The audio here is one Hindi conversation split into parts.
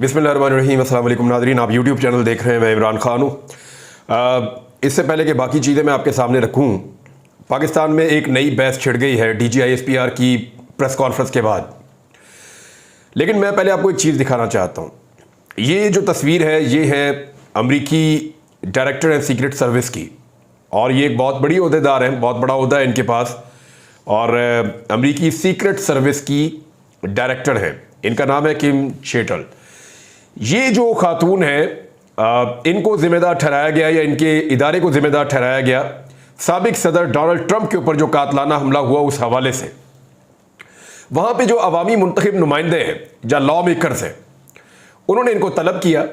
बिस्मिल्लाहिर्रहमानिर्रहीम। अस्सलाम वालेकुम नाज़रीन, आप यूट्यूब चैनल देख रहे हैं, मैं इमरान खान हूँ। इससे पहले कि बाकी चीज़ें मैं आपके सामने रखूँ, पाकिस्तान में एक नई बहस छिड़ गई है DGISPR की प्रेस कॉन्फ्रेंस के बाद। लेकिन मैं पहले आपको एक चीज़ दिखाना चाहता हूँ। ये जो तस्वीर है ये है अमरीकी डायरेक्टर एंड सीक्रेट सर्विस की, और ये एक बहुत बड़ी ओहदेदार है, बहुत बड़ा ओहदा है इनके पास, और अमरीकी सीक्रेट सर्विस की डायरेक्टर है। इनका नाम है किम चेटल। ये जो खातून है इनको जिम्मेदार ठहराया गया, या इनके इदारे को जिम्मेदार ठहराया गया साबिक सदर डोनाल्ड ट्रंप के ऊपर जो कातलाना हमला हुआ उस हवाले से। वहां पे जो अवामी मुंतखब नुमाइंदे हैं या लॉ मेकर्स हैं, उन्होंने इनको तलब किया,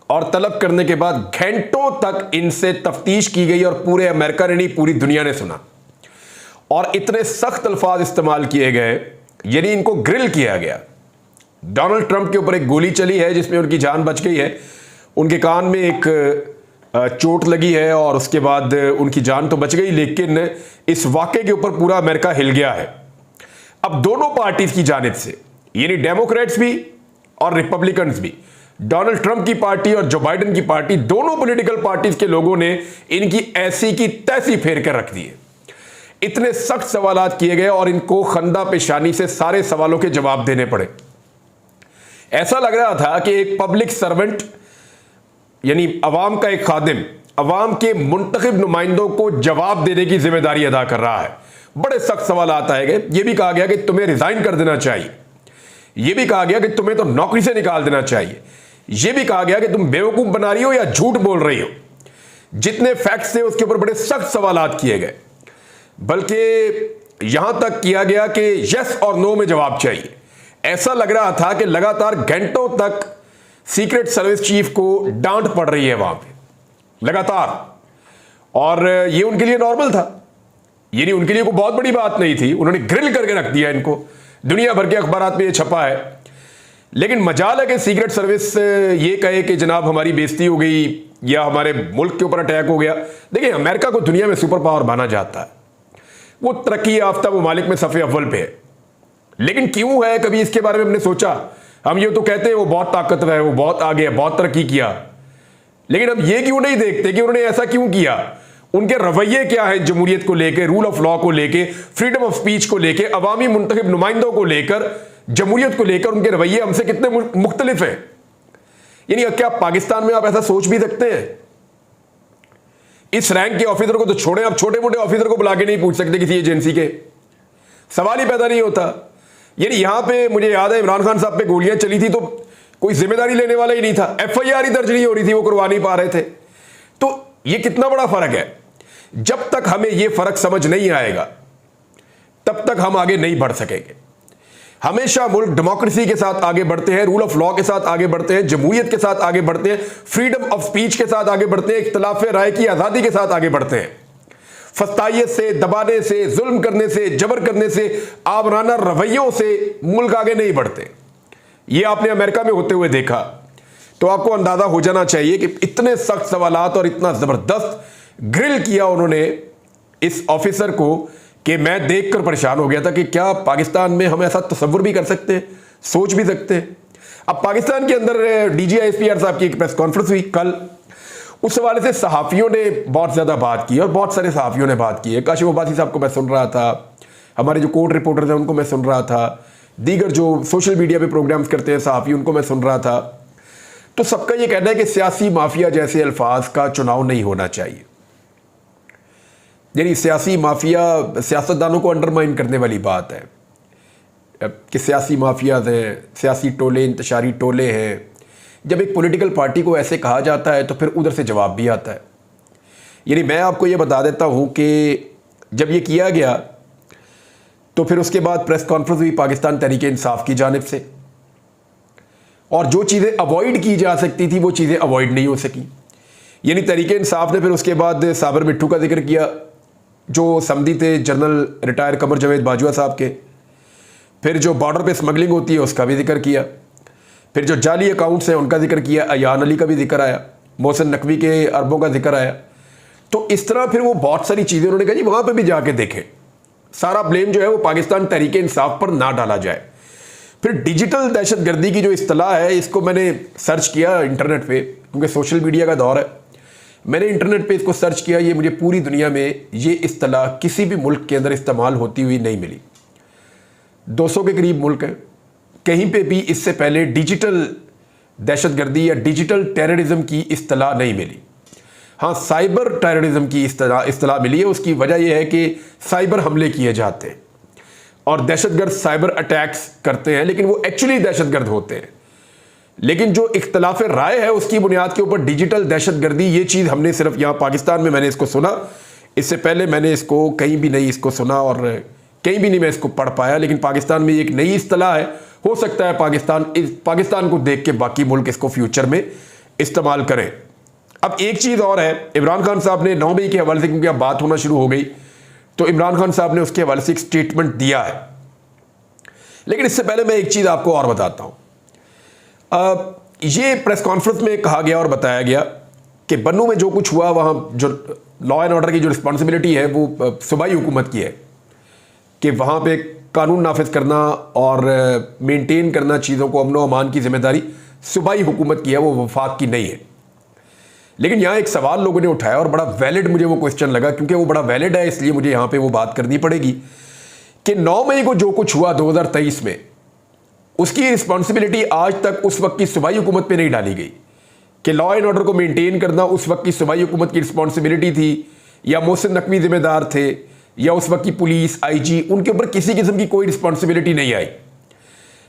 और तलब करने के बाद घंटों तक इनसे तफ्तीश की गई, और पूरे अमेरिका ने नहीं, पूरी दुनिया ने सुना, और इतने सख्त अल्फाज इस्तेमाल किए गए, यानी इनको ग्रिल किया गया। डोनाल्ड ट्रंप के ऊपर एक गोली चली है जिसमें उनकी जान बच गई है, उनके कान में एक चोट लगी है, और उसके बाद उनकी जान तो बच गई, लेकिन इस वाक़े के ऊपर पूरा अमेरिका हिल गया है। अब दोनों पार्टीज की जानिब से, यानी डेमोक्रेट्स भी और रिपब्लिकन्स भी, डोनाल्ड ट्रंप की पार्टी और जो बाइडेन की पार्टी, दोनों पॉलिटिकल पार्टीज के लोगों ने इनकी ऐसी की तैसी फेर कर रख दी है। इतने सख्त सवालात किए गए और इनको खंदा पेशानी से सारे सवालों के जवाब देने पड़े। ऐसा लग रहा था कि एक पब्लिक सर्वेंट, यानी अवाम का एक खादिम, अवाम के मुंतखब नुमाइंदों को जवाब देने की जिम्मेदारी अदा कर रहा है। बड़े सख्त सवाल आए गए। यह भी कहा गया कि तुम्हें रिजाइन कर देना चाहिए, यह भी कहा गया कि तुम्हें तो नौकरी से निकाल देना चाहिए, यह भी कहा गया कि तुम बेवकूफ बना रही हो या झूठ बोल रही हो। जितने फैक्ट्स थे उसके ऊपर बड़े सख्त सवालात किए गए, बल्कि यहां तक किया गया कि यस और नो में जवाब चाहिए। ऐसा लग रहा था कि लगातार घंटों तक सीक्रेट सर्विस चीफ को डांट पड़ रही है वहां पे लगातार, और ये उनके लिए नॉर्मल था, यानी उनके लिए कोई बहुत बड़ी बात नहीं थी। उन्होंने ग्रिल करके रख दिया इनको, दुनिया भर के अखबारात में ये छपा है। लेकिन मजाल है कि सीक्रेट सर्विस ये कहे कि जनाब हमारी बेइज्जती हो गई या हमारे मुल्क के ऊपर अटैक हो गया। देखिए, अमेरिका को दुनिया में सुपर पावर माना जाता है, वो तरक्की याफ्ता ममालिक में सफ़े अव्वल पे है, लेकिन क्यों है, कभी इसके बारे में हमने सोचा? हम ये तो कहते हैं वो बहुत ताकतवर है, वो बहुत आगे है, बहुत तरक्की किया, लेकिन हम ये क्यों नहीं देखते कि उन्होंने ऐसा क्यों किया? उनके रवैये क्या है जमहूरियत को लेके, रूल ऑफ लॉ को लेके, फ्रीडम ऑफ स्पीच को लेके, अवामी मुंतखब नुमाइंदों को लेकर, जमहूरियत को लेकर उनके रवैये हमसे कितने मुख्तलिफ हैं। यानी क्या पाकिस्तान में आप ऐसा सोच भी सकते हैं? इस रैंक के ऑफिसर को तो छोड़े, आप छोटे मोटे ऑफिसर को बुला के नहीं पूछ सकते किसी एजेंसी के, सवाल ही पैदा नहीं होता। यानी यहां पे मुझे याद है इमरान खान साहब पे गोलियां चली थी तो कोई जिम्मेदारी लेने वाला ही नहीं था, FIR ही दर्ज नहीं हो रही थी, वो करवा नहीं पा रहे थे। तो ये कितना बड़ा फर्क है। जब तक हमें ये फर्क समझ नहीं आएगा तब तक हम आगे नहीं बढ़ सकेंगे। हमेशा मुल्क डेमोक्रेसी के साथ आगे बढ़ते हैं, रूल ऑफ लॉ के साथ आगे बढ़ते हैं, जमहूरियत के साथ आगे बढ़ते हैं, फ्रीडम ऑफ स्पीच के साथ आगे बढ़ते हैं, इख्तिलाफ राय की आजादी के साथ आगे बढ़ते हैं। फस्तायत से, दबाने से, जुल्म करने से, जबर करने से, आमराना रवैयों से मुल्क आगे नहीं बढ़ते। ये आपने अमेरिका में होते हुए देखा, तो आपको अंदाजा हो जाना चाहिए कि इतने सख्त सवालात और इतना जबरदस्त ग्रिल किया उन्होंने इस ऑफिसर को कि मैं देखकर परेशान हो गया था कि क्या पाकिस्तान में हम ऐसा तसव्वुर भी कर सकते हैं, सोच भी सकते हैं। अब पाकिस्तान के अंदर DGISPR साहब की एक प्रेस कॉन्फ्रेंस हुई कल, उस हवाले से सहाफ़ियों ने बहुत ज़्यादा बात की, और बहुत सारे सहाफ़ियों ने बात की है। काशिफ अब्बासी साहब को मैं सुन रहा था, हमारे जो कोर्ट रिपोर्टर्स हैं उनको मैं सुन रहा था, दीगर जो सोशल मीडिया पे प्रोग्राम्स करते हैं सहाफ़ी, उनको मैं सुन रहा था। तो सबका ये कहना है कि सियासी माफिया जैसे अल्फाज का चुनाव नहीं होना चाहिए। यानी सियासी माफिया सियासतदानों को अंडरमाइन करने वाली बात है कि सियासी माफियाज हैं, सियासी टोले, इंतशारी टोले हैं। जब एक पॉलिटिकल पार्टी को ऐसे कहा जाता है तो फिर उधर से जवाब भी आता है। यानी मैं आपको ये बता देता हूँ कि जब ये किया गया तो फिर उसके बाद प्रेस कॉन्फ्रेंस हुई पाकिस्तान तहरीक-ए-इंसाफ की जानिब से, और जो चीज़ें अवॉइड की जा सकती थी वो चीज़ें अवॉइड नहीं हो सकी। यानी तहरीक-ए-इंसाफ ने फिर उसके बाद साबर मिट्ठू का जिक्र किया, जो समधी थे जनरल रिटायर कमर जावेद बाजवा साहब के। फिर जो बॉर्डर पे स्मगलिंग होती है उसका भी जिक्र किया। फिर जो जाली अकाउंट्स हैं उनका जिक्र किया, अयान अली का भी जिक्र आया, मोहसिन नकवी के अरबों का जिक्र आया। तो इस तरह फिर वो बहुत सारी चीज़ें उन्होंने कहा जी वहाँ पे भी जाके देखें, सारा ब्लेम जो है वो पाकिस्तान तहरीक-ए-इंसाफ पर ना डाला जाए। फिर डिजिटल दहशतगर्दी की जो इस्तिलाह है, इसको मैंने सर्च किया इंटरनेट पे, क्योंकि सोशल मीडिया का दौर है। मैंने इंटरनेट पे इसको सर्च किया, ये मुझे पूरी दुनिया में ये इस्तिलाह किसी भी मुल्क के अंदर इस्तेमाल होती हुई नहीं मिली। 200 के करीब मुल्क हैं, कहीं पे भी इससे पहले डिजिटल दहशतगर्दी या डिजिटल टेररिज्म की इस्तिलाह नहीं मिली। हाँ, साइबर टेररिज्म की इस्तिलाह मिली है। उसकी वजह यह है कि साइबर हमले किए जाते हैं और दहशतगर्द साइबर अटैक्स करते हैं, लेकिन वो एक्चुअली दहशतगर्द होते हैं। लेकिन जो इख्तलाफ राय है उसकी बुनियाद के ऊपर डिजिटल दहशतगर्दी, ये चीज़ हमने सिर्फ यहाँ पाकिस्तान में मैंने इसको सुना। इससे पहले मैंने इसको कहीं भी नहीं इसको सुना और कहीं भी नहीं मैं इसको पढ़ पाया। लेकिन पाकिस्तान में एक नई इस्तिलाह है, हो सकता है पाकिस्तान को देख के बाकी मुल्क इसको फ्यूचर में इस्तेमाल करें। अब एक चीज़ और है, इमरान खान साहब ने 9 मई के हवाले से, क्योंकि अब बात होना शुरू हो गई, तो इमरान खान साहब ने उसके हवाले से एक स्टेटमेंट दिया है। लेकिन इससे पहले मैं एक चीज़ आपको और बताता हूँ। ये प्रेस कॉन्फ्रेंस में कहा गया और बताया गया कि बन्नू में जो कुछ हुआ, वहाँ जो लॉ एंड ऑर्डर की जो रिस्पॉन्सिबिलिटी है वो सूबाई हुकूमत की है, कि वहाँ पे कानून नाफिज करना और मेंटेन करना चीज़ों को, अमन व अमान की जिम्मेदारी सूबाई हुकूमत की है, वो वफाक की नहीं है। लेकिन यहाँ एक सवाल लोगों ने उठाया और बड़ा वैलिड मुझे वो क्वेश्चन लगा, क्योंकि वो बड़ा वैलिड है, इसलिए मुझे यहाँ पे वो बात करनी पड़ेगी कि 9 मई को जो कुछ हुआ 2023 में, उसकी रिस्पॉन्सिबिलिटी आज तक उस वक्त की सूबाई हुकूमत पे नहीं डाली गई। कि लॉ एंड ऑर्डर को मेंटेन करना उस वक्त की सूबाई हुकूमत की रिस्पॉन्सिबिलिटी थी, या मोहसिन नकवी जिम्मेदार थे, या उस वक्त की पुलिस, IG, उनके ऊपर किसी किस्म की कोई रिस्पॉन्सिबिलिटी नहीं आई।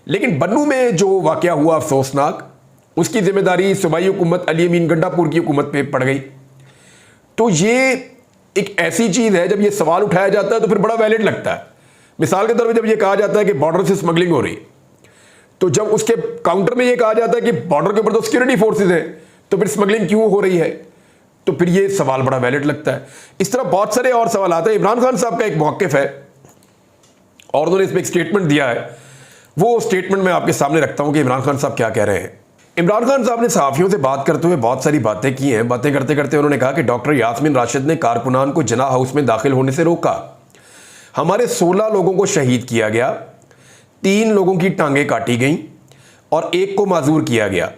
लेकिन बन्नू में जो वाक़या हुआ अफसोसनाक, उसकी जिम्मेदारी सूबाई हुकूमत अली अमीन गंडापुर की हुकूमत पे पड़ गई। तो ये एक ऐसी चीज़ है, जब ये सवाल उठाया जाता है तो फिर बड़ा वैलिड लगता है। मिसाल के तौर पर जब ये कहा जाता है कि बॉर्डर से स्मगलिंग हो रही है, तो जब उसके काउंटर में ये कहा जाता है कि बॉर्डर के ऊपर तो सिक्योरिटी फोर्सेज हैं, तो फिर स्मगलिंग क्यों हो रही है, तो फिर ये सवाल बड़ा वैलिड लगता है। इस तरह बहुत सारे और सवाल आते हैं। इमरान खान साहब का एक मौक़िफ़ है और उन्होंने इसमें एक स्टेटमेंट दिया है, वो स्टेटमेंट मैं आपके सामने रखता हूं कि इमरान खान साहब क्या कह रहे हैं। इमरान खान साहब ने सहाफ़ियों से बात करते हुए बहुत सारी बातें की हैं। बातें करते करते उन्होंने कहा कि डॉक्टर यास्मीन राशिद ने कारकुनान को जिन्ना हाउस में दाखिल होने से रोका, हमारे 16 लोगों को शहीद किया गया, 3 लोगों की टांगें काटी गईं और 1 को माजूर किया गया,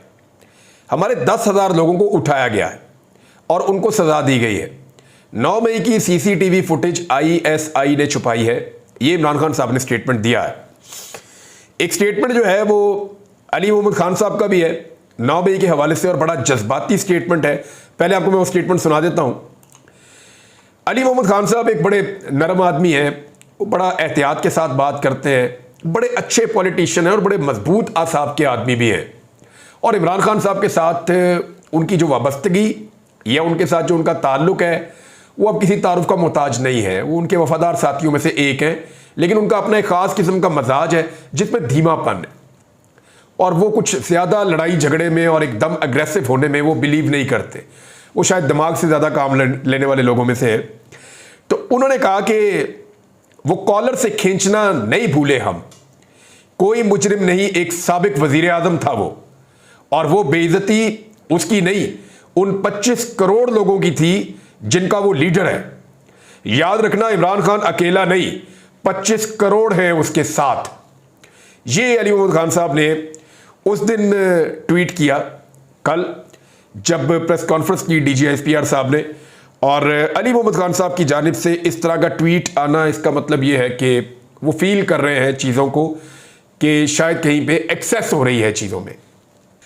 हमारे 10,000 लोगों को उठाया गया है और उनको सजा दी गई है। 9 मई की CCTV फुटेज ISI ने छुपाई है। ये इमरान खान साहब ने स्टेटमेंट दिया है। एक स्टेटमेंट जो है वो अली मोहम्मद खान साहब का भी है 9 मई के हवाले से, और बड़ा जज्बाती स्टेटमेंट है। पहले आपको मैं वो स्टेटमेंट सुना देता हूं। अली मोहम्मद खान साहब एक बड़े नरम आदमी हैं, वो बड़ा एहतियात के साथ बात करते हैं, बड़े अच्छे पॉलिटिशियन हैं और बड़े मजबूत आसाब के आदमी भी हैं। और इमरान खान साहब के साथ उनकी जो वाबस्तगी या उनके साथ जो उनका ताल्लुक है वो अब किसी तारुफ का मोहताज नहीं है। वो उनके वफादार साथियों में से एक हैं, लेकिन उनका अपना एक ख़ास किस्म का मजाज है जिसमें धीमापन है, और वो कुछ ज़्यादा लड़ाई झगड़े में और एकदम अग्रेसिव होने में वो बिलीव नहीं करते। वो शायद दिमाग से ज़्यादा काम लेने वाले लोगों में से है। तो उन्होंने कहा कि वो कॉलर से खींचना नहीं भूले हम, कोई मुजरिम नहीं, एक साबिक वजीर आज़म था वो, और वो बेइज्जती उसकी नहीं, उन 25 करोड़ लोगों की थी जिनका वो लीडर है। याद रखना, इमरान खान अकेला नहीं, 25 करोड़ हैं उसके साथ। ये अली मोहम्मद खान साहब ने उस दिन ट्वीट किया, कल जब प्रेस कॉन्फ्रेंस की DGISPR साहब ने, और अली मोहम्मद खान साहब की जानिब से इस तरह का ट्वीट आना, इसका मतलब ये है कि वो फील कर रहे हैं चीज़ों को कि शायद कहीं पे एक्सेस हो रही है चीज़ों में।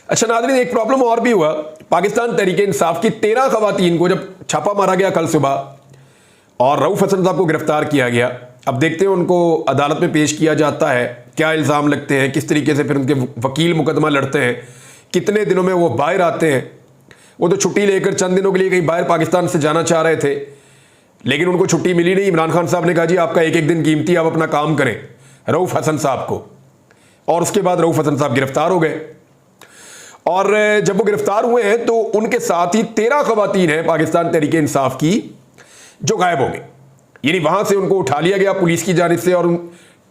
अच्छा नाज़रीन, एक प्रॉब्लम और भी हुआ। पाकिस्तान तहरीक इंसाफ की 13 खवातीन को जब छापा मारा गया कल सुबह और रऊफ हसन साहब को गिरफ्तार किया गया, अब देखते हैं उनको अदालत में पेश किया जाता है, क्या इल्ज़ाम लगते हैं, किस तरीके से फिर उनके वकील मुकदमा लड़ते हैं, कितने दिनों में वो बाहर आते हैं। वो तो छुट्टी लेकर चंद दिनों के लिए कहीं बाहर पाकिस्तान से जाना चाह रहे थे, लेकिन उनको छुट्टी मिली नहीं। इमरान खान साहब ने कहा जी आपका एक एक दिन कीमती, आप अपना काम करें रऊफ हसन साहब को, और उसके बाद रऊफ हसन साहब गिरफ्तार हो गए। और जब वो गिरफ्तार हुए हैं तो उनके साथ ही 13 खवातीन हैं पाकिस्तान तहरीक इंसाफ की जो गायब हो गई, यानी वहां से उनको उठा लिया गया पुलिस की जानिब से, और उन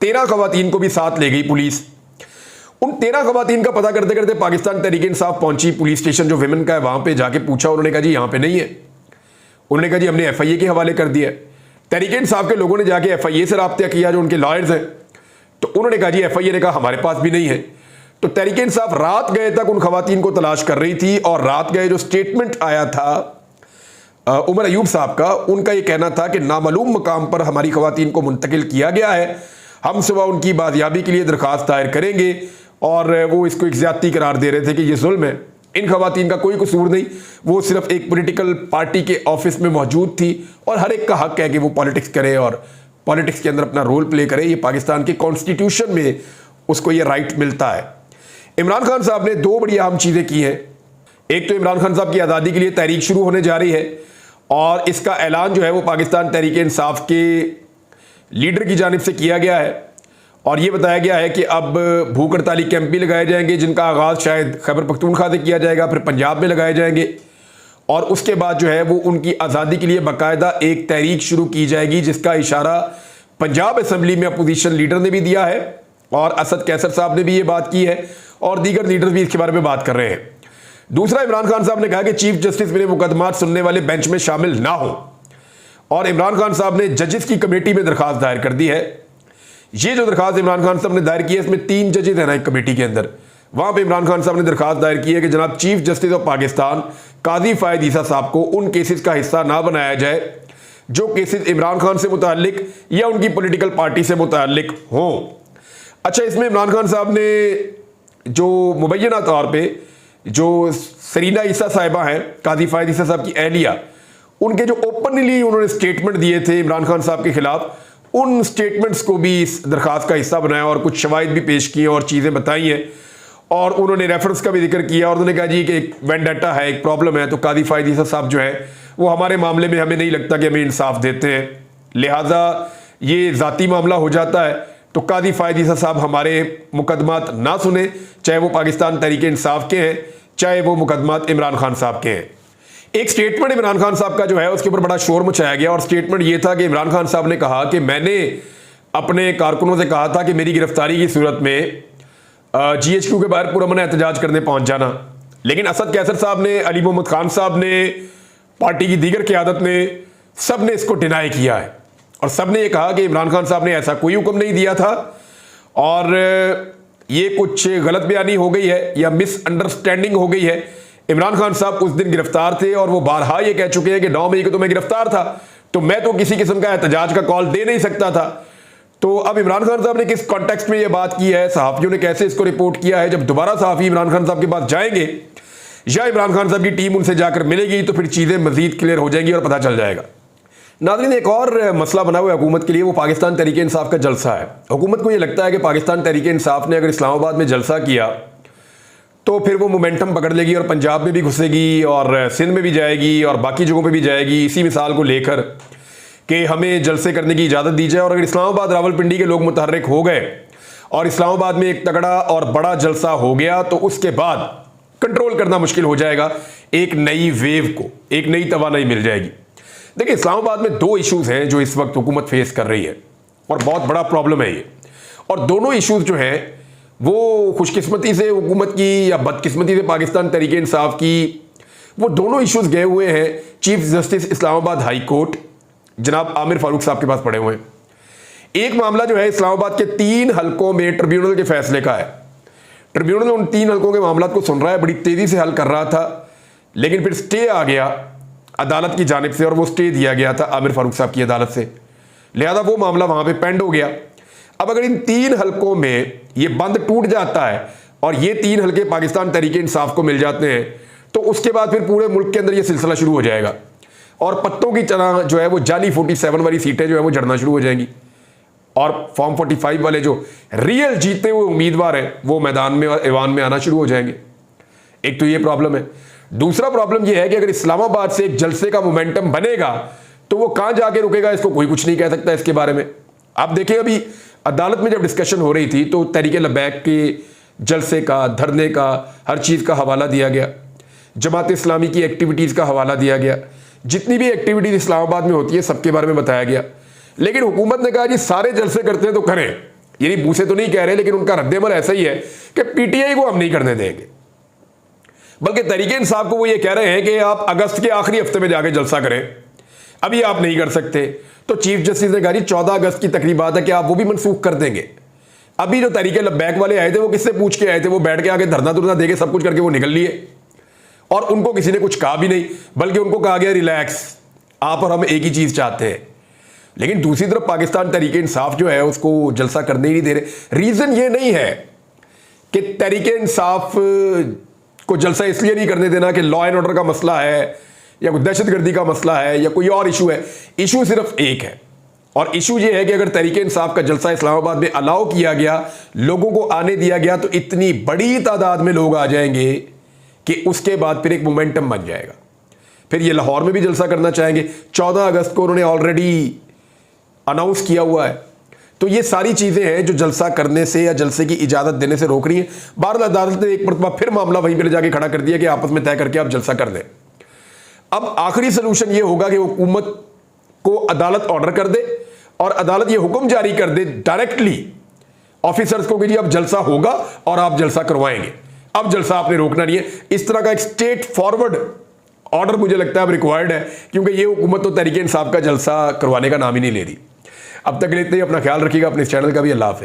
13 खवातीन को भी साथ ले गई पुलिस। उन 13 खवातीन का पता करते करते पाकिस्तान तहरीक इंसाफ पहुंची पुलिस स्टेशन जो विमेन का है, वहां पे जाके पूछा, उन्होंने कहा जी यहाँ पे नहीं है। उन्होंने कहा जी हमने FIA के हवाले कर दिया है। तहरीक इंसाफ के लोगों ने जाके FIA से रब्ता किया, जो उनके लॉयर्स हैं, तो उन्होंने कहा जी, FIA ने कहा हमारे पास भी नहीं है। तो तहरीक इंसाफ रात गए तक उन खवातीन को तलाश कर रही थी और रात गए जो स्टेटमेंट आया था उमर अयूब साहब का, उनका यह कहना था कि नामालूम मकाम पर हमारी खवातीन को मुंतकिल किया गया है, हम सुबह उनकी बाजियाबी के लिए दरख्वास्त दायर करेंगे। और वो इसको एक ज्यादती करार दे रहे थे कि ये जुल्म है, इन खवातीन का कोई कसूर नहीं, वो सिर्फ एक पॉलिटिकल पार्टी के ऑफिस में मौजूद थी और हर एक का हक है कि वो पॉलिटिक्स करे और पॉलिटिक्स के अंदर अपना रोल प्ले करे। ये पाकिस्तान के कॉन्स्टिट्यूशन में उसको ये राइट मिलता है। इमरान खान साहब ने दो बड़ी अहम चीज़ें की हैं। एक तो इमरान खान साहब की आज़ादी के लिए तहरीक शुरू होने जा रही है और इसका ऐलान जो है वो पाकिस्तान तहरीक इंसाफ के लीडर की जानिब से किया गया है और ये बताया गया है कि अब भूख हड़ताली कैंप भी लगाए जाएंगे, जिनका आगाज़ शायद खैबर पख्तूनख्वा से किया जाएगा, फिर पंजाब में लगाए जाएंगे और उसके बाद जो है वो उनकी आज़ादी के लिए बाकायदा एक तहरीक शुरू की जाएगी, जिसका इशारा पंजाब असम्बली में अपोजिशन लीडर ने भी दिया है और असद कैसर साहब ने भी ये बात की है और दीगर लीडर्स भी इसके बारे में बात कर रहे हैं। दूसरा, इमरान खान साहब ने कहा कि चीफ जस्टिस मेरे मुकदमात सुनने वाले बेंच में शामिल ना हो और इमरान खान साहब ने जजेस की कमेटी में दरखास्त दायर कर दी है। ये जो दरखास्त इमरान खान साहब ने दायर की है, इसमें 3 जजेस हैं ना एक कमेटी के अंदर। वहां पे इमरान खान साहब ने दरखास्त दायर की है कि जनाब चीफ जस्टिस ऑफ पाकिस्तान काजी फायद ईसा साहब को उन केसेस का हिस्सा ना बनाया जाए जो केसेस इमरान खान से मुताल्लिक या उनकी पॉलिटिकल पार्टी से मुताल्लिक हों। अच्छा, इसमें इमरान खान साहब ने जो मुबैना तौर पर जो सरीना ईसा साहिबा हैं, काजी फायद ईसा साहब की अहलिया, उनके जो ओपनली उन्होंने स्टेटमेंट दिए थे इमरान खान साहब के खिलाफ, उन स्टेटमेंट्स को भी इस दरखास्त का हिस्सा बनाया और कुछ शवाहिद भी पेश किए और चीज़ें बताई हैं और उन्होंने रेफरेंस का भी जिक्र किया और उन्होंने कहा जी कि एक वेंडेटा है, एक प्रॉब्लम है, तो काजी फायद ईसा साहब जो है वो हमारे मामले में हमें नहीं लगता कि हमें इंसाफ देते हैं, लिहाजा ये ज़ाती मामला हो जाता है, तो काजी फायद ईसा साहब हमारे मुकदमात ना सुने, चाहे वो पाकिस्तान तहरीक इंसाफ के हैं, चाहे वो मुकदमात इमरान खान साहब के हैं। एक स्टेटमेंट इमरान खान साहब का जो है उसके ऊपर बड़ा शोर मचाया गया और स्टेटमेंट ये था कि इमरान खान साहब ने कहा कि मैंने अपने कारकुनों से कहा था कि मेरी गिरफ्तारी की सूरत में GHQ के बाहर पुरअमन एहतजाज करने पहुंच जाना, लेकिन असद कैसर साहब ने, अली मोहम्मद खान साहब ने, पार्टी की दीगर क़यादत ने, सब ने इसको डिनाई किया है और सब ने यह कहा कि इमरान खान साहब ने ऐसा कोई हुक्म नहीं दिया था और ये कुछ गलत बयानी हो गई है या मिसअंडरस्टैंडिंग हो गई है। इमरान खान साहब उस दिन गिरफ्तार थे और वो बारहा ये कह चुके हैं कि 9 मई को तो मैं गिरफ्तार था, तो मैं तो किसी किस्म का एहतजाज का कॉल दे नहीं सकता था। तो अब इमरान खान साहब ने किस कॉन्टेक्स्ट में ये बात की है, सहाफ़ियों ने कैसे इसको रिपोर्ट किया है, जब दोबारा सहाफ़ी इमरान खान साहब के पास जाएंगे या इमरान खान साहब की टीम उनसे जाकर मिलेगी तो फिर चीज़ें मजीद क्लियर हो जाएंगी और पता चल जाएगा। नाज़रीन, एक और मसला बना हुआ है हुकूमत के लिए, वो पाकिस्तान तहरीक इंसाफ का जलसा है। हुकूमत को ये लगता है कि पाकिस्तान तहरीक इंसाफ ने अगर इस्लामाबाद में जलसा किया तो फिर वो मोमेंटम पकड़ लेगी और पंजाब में भी घुसेगी और सिंध में भी जाएगी और बाकी जगहों पे भी जाएगी, इसी मिसाल को लेकर कि हमें जलसे करने की इजाज़त दी जाए। और अगर इस्लामाबाद रावलपिंडी के लोग मुतहर्रिक हो गए और इस्लामाबाद में एक तगड़ा और बड़ा जलसा हो गया तो उसके बाद कंट्रोल करना मुश्किल हो जाएगा, एक नई वेव को एक नई तवानाई मिल जाएगी। देखिए, इस्लामाबाद में 2 इशूज़ हैं जो इस वक्त हुकूमत फेस कर रही है और बहुत बड़ा प्रॉब्लम है ये, और दोनों इशूज़ जो हैं वो खुशकिस्मती से हुकूमत की या बदकिस्मती से पाकिस्तान तहरीक इंसाफ की, वो दोनों इश्यूज गए हुए हैं chief justice Islamabad high court जनाब आमिर फारूक साहब के पास पड़े हुए हैं। एक मामला जो है इस्लामाबाद के 3 हलकों में ट्रिब्यूनल के फैसले का है। ट्रिब्यूनल उन 3 हलकों के मामला को सुन रहा है, बड़ी तेजी से हल कर रहा था, लेकिन फिर स्टे आ गया अदालत की जानिब से और वो स्टे दिया गया था आमिर फारूक साहब की अदालत से, लिहाजा वो मामला वहां पे पेंड हो गया। अब अगर इन 3 हलकों में ये बंद टूट जाता है और ये 3 हलके पाकिस्तान तहरीक इंसाफ को मिल जाते हैं तो उसके बाद फिर पूरे मुल्क के अंदर ये सिलसिला शुरू हो जाएगा और पत्तों की तरह जो है वो जाली 47 वाली सीटें जो है वो जड़ना शुरू हो जाएंगी और फॉर्म 45 वाले जो रियल जीते हुए उम्मीदवार हैं वो मैदान में और ऐवान में आना शुरू हो जाएंगे। एक तो ये प्रॉब्लम है। दूसरा प्रॉब्लम ये है कि अगर इस्लामाबाद से एक जलसे का मोमेंटम बनेगा तो वो कहां जाके रुकेगा इसको कोई कुछ नहीं कह सकता इसके बारे में। आप देखिए, अभी अदालत में जब डिस्कशन हो रही थी तो तहरीक लबैक के जलसे का, धरने का, हर चीज़ का हवाला दिया गया, जमात इस्लामी की एक्टिविटीज़ का हवाला दिया गया, जितनी भी एक्टिविटीज़ इस्लामाबाद में होती है सबके बारे में बताया गया। लेकिन हुकूमत ने कहा जी सारे जलसे करते हैं तो करें, यानी मुंह से तो नहीं कह रहे लेकिन उनका रद्देमल ऐसा ही है कि PTI को हम नहीं करने देंगे, बल्कि तहरीक इंसाफ को वो ये कह रहे हैं कि आप अगस्त के आखिरी हफ्ते में जाके जलसा करें, अभी आप नहीं कर सकते। तो चीफ जस्टिस ने कहा जी 14 अगस्त की तकरीबात है कि आप वो भी मनसूख कर देंगे। अभी जो तरीके लब्बैक वाले आए थे वो किससे पूछ के आए थे? वो बैठ के आगे धरना धुरना देके सब कुछ करके वो निकल लिए और उनको किसी ने कुछ कहा भी नहीं, बल्कि उनको कहा गया रिलैक्स, आप और हम एक ही चीज चाहते हैं। लेकिन दूसरी तरफ पाकिस्तान तहरीक इंसाफ जो है उसको जलसा करने ही नहीं दे रहे। रीजन ये नहीं है कि तहरीक इंसाफ को जलसा इसलिए नहीं करने देना कि लॉ एंड ऑर्डर का मसला है या कोई दहशतगर्दी का मसला है या कोई और इशू है। इशू सिर्फ एक है और इशू ये है कि अगर तहरीक इंसाफ का जलसा इस्लामाबाद में अलाउ किया गया, लोगों को आने दिया गया, तो इतनी बड़ी तादाद में लोग आ जाएंगे कि उसके बाद फिर एक मोमेंटम बन जाएगा। फिर ये लाहौर में भी जलसा करना चाहेंगे। 14 अगस्त को उन्होंने ऑलरेडी अनाउंस किया हुआ है। तो ये सारी चीजें हैं जो जलसा करने से या जलसे की इजाजत देने से रोक रही है। बहरहाल अदालत ने एक मरतबा फिर मामला वहीं पर जाके खड़ा कर दिया कि आपस में तय करके आप जलसा कर दें। अब आखिरी सोल्यूशन ये होगा कि हुकूमत को अदालत ऑर्डर कर दे और अदालत ये हुक्म जारी कर दे डायरेक्टली ऑफिसर्स को कि जी अब जलसा होगा और आप जलसा करवाएंगे, अब जलसा आपने रोकना नहीं है। इस तरह का एक स्ट्रेट फॉरवर्ड ऑर्डर मुझे लगता है अब रिक्वायर्ड है, क्योंकि ये हुकूमत तो तहरीक इंसाफ का जलसा करवाने का नाम ही नहीं ले रही। अब तक के लिए इतना ही, अपना ख्याल रखिएगा, अपने इस चैनल का भी। अल्लाह हाफ़िज़।